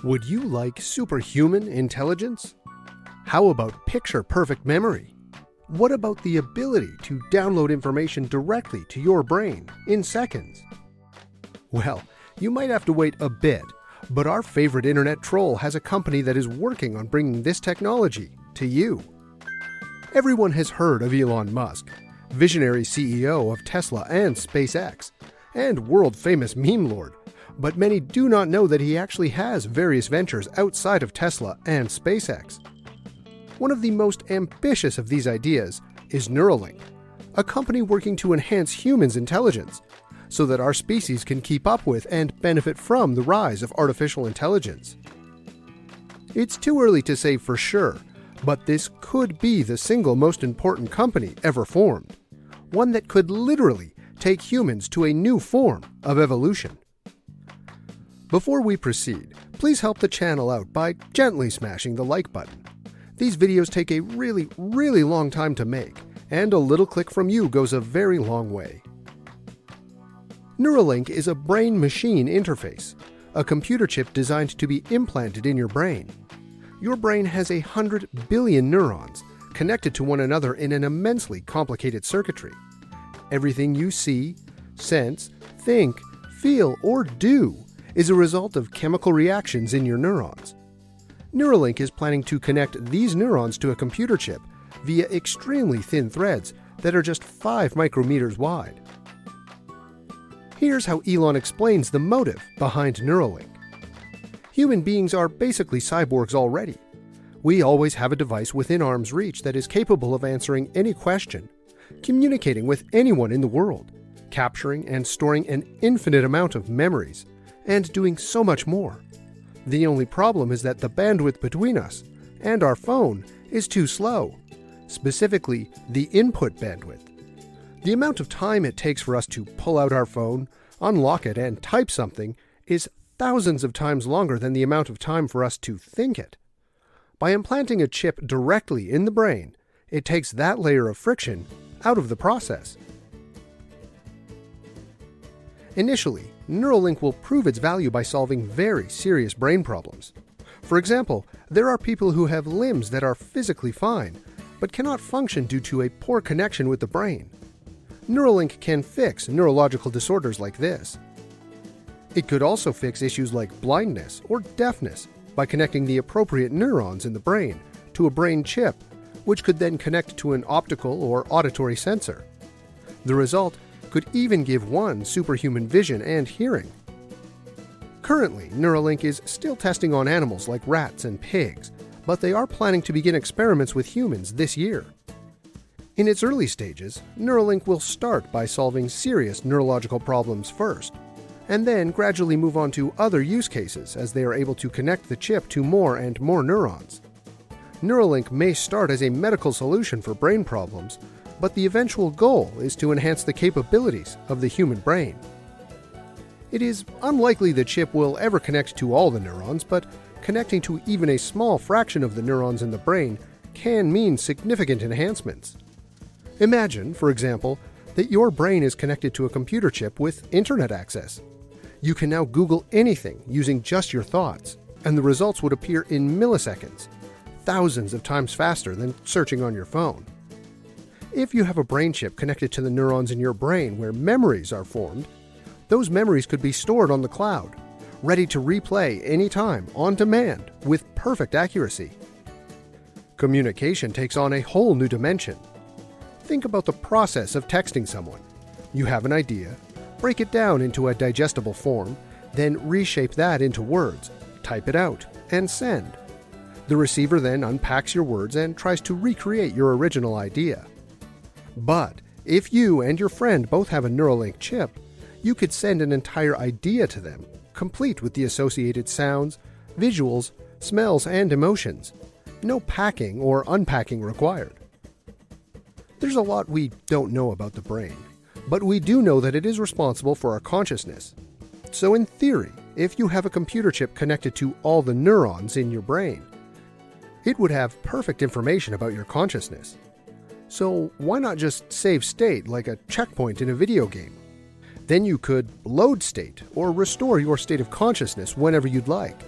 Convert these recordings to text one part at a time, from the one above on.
Would you like superhuman intelligence? How about picture-perfect memory? What about the ability to download information directly to your brain in seconds? Well, you might have to wait a bit, but our favorite internet troll has a company that is working on bringing this technology to you. Everyone has heard of Elon Musk, visionary CEO of Tesla and SpaceX, and world-famous meme lord, but many do not know that he actually has various ventures outside of Tesla and SpaceX. One of the most ambitious of these ideas is Neuralink, a company working to enhance humans' intelligence so that our species can keep up with and benefit from the rise of artificial intelligence. It's too early to say for sure, but this could be the single most important company ever formed, one that could literally take humans to a new form of evolution. Before we proceed, please help the channel out by gently smashing the like button. These videos take a really long time to make, and a little click from you goes a very long way. Neuralink is a brain-machine interface, a computer chip designed to be implanted in your brain. Your brain has 100 billion neurons connected to one another in an immensely complicated circuitry. Everything you see, sense, think, feel, or do is a result of chemical reactions in your neurons. Neuralink is planning to connect these neurons to a computer chip via extremely thin threads that are just 5 micrometers wide. Here's how Elon explains the motive behind Neuralink. Human beings are basically cyborgs already. We always have a device within arm's reach that is capable of answering any question, communicating with anyone in the world, capturing and storing an infinite amount of memories, and doing so much more. The only problem is that the bandwidth between us and our phone is too slow, specifically the input bandwidth. The amount of time it takes for us to pull out our phone, unlock it, and type something is thousands of times longer than the amount of time for us to think it. By implanting a chip directly in the brain, it takes that layer of friction out of the process. Initially, Neuralink will prove its value by solving very serious brain problems. For example, there are people who have limbs that are physically fine, but cannot function due to a poor connection with the brain. Neuralink can fix neurological disorders like this. It could also fix issues like blindness or deafness by connecting the appropriate neurons in the brain to a brain chip, which could then connect to an optical or auditory sensor. The result could even give one superhuman vision and hearing. Currently, Neuralink is still testing on animals like rats and pigs, but they are planning to begin experiments with humans this year. In its early stages, Neuralink will start by solving serious neurological problems first, and then gradually move on to other use cases as they are able to connect the chip to more and more neurons. Neuralink may start as a medical solution for brain problems, but the eventual goal is to enhance the capabilities of the human brain. It is unlikely the chip will ever connect to all the neurons, but connecting to even a small fraction of the neurons in the brain can mean significant enhancements. Imagine, for example, that your brain is connected to a computer chip with internet access. You can now Google anything using just your thoughts, and the results would appear in milliseconds, thousands of times faster than searching on your phone. If you have a brain chip connected to the neurons in your brain where memories are formed, those memories could be stored on the cloud, ready to replay anytime, on demand, with perfect accuracy. Communication takes on a whole new dimension. Think about the process of texting someone. You have an idea, break it down into a digestible form, then reshape that into words, type it out, and send. The receiver then unpacks your words and tries to recreate your original idea. But if you and your friend both have a Neuralink chip, you could send an entire idea to them, complete with the associated sounds, visuals, smells, and emotions. No packing or unpacking required. There's a lot we don't know about the brain, but we do know that it is responsible for our consciousness. So in theory, if you have a computer chip connected to all the neurons in your brain, it would have perfect information about your consciousness. So why not just save state like a checkpoint in a video game? Then you could load state or restore your state of consciousness whenever you'd like.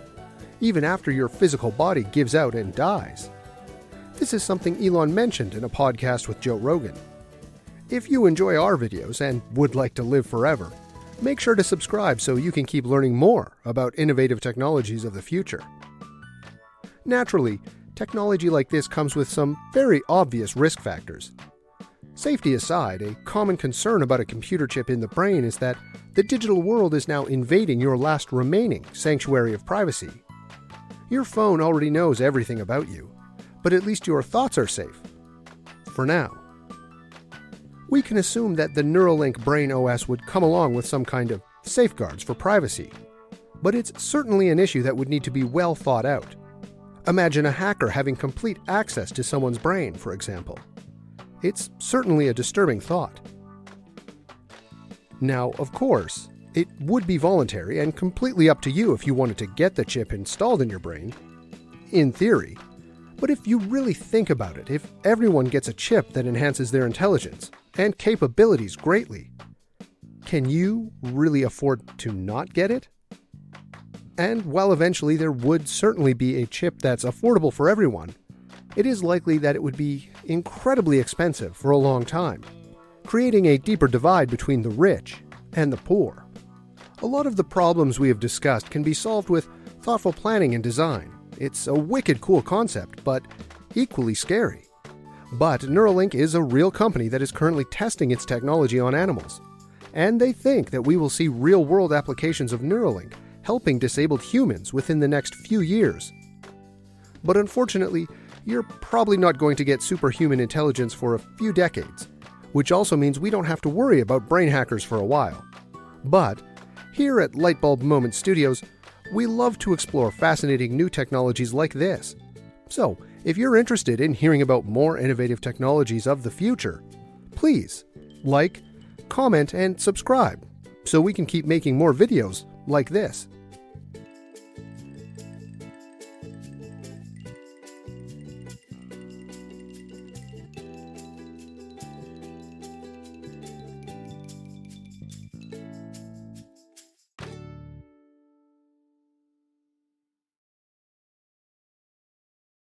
even after your physical body gives out and dies. This is something Elon mentioned in a podcast with Joe Rogan. If you enjoy our videos and would like to live forever, make sure to subscribe so you can keep learning more about innovative technologies of the future. Naturally, technology like this comes with some very obvious risk factors. Safety aside, a common concern about a computer chip in the brain is that the digital world is now invading your last remaining sanctuary of privacy. Your phone already knows everything about you, but at least your thoughts are safe. For now. We can assume that the Neuralink brain OS would come along with some kind of safeguards for privacy, but it's certainly an issue that would need to be well thought out. Imagine a hacker having complete access to someone's brain, for example. It's certainly a disturbing thought. Now, of course, it would be voluntary and completely up to you if you wanted to get the chip installed in your brain, in theory. But if you really think about it, if everyone gets a chip that enhances their intelligence and capabilities greatly, can you really afford to not get it? And while eventually there would certainly be a chip that's affordable for everyone, it is likely that it would be incredibly expensive for a long time, creating a deeper divide between the rich and the poor. A lot of the problems we have discussed can be solved with thoughtful planning and design. It's a wicked cool concept, but equally scary. But Neuralink is a real company that is currently testing its technology on animals, and they think that we will see real-world applications of Neuralink helping disabled humans within the next few years. But unfortunately, you're probably not going to get superhuman intelligence for a few decades, which also means we don't have to worry about brain hackers for a while. But here at Lightbulb Moment Studios, we love to explore fascinating new technologies like this. So, if you're interested in hearing about more innovative technologies of the future, please like, comment, and subscribe so we can keep making more videos like this.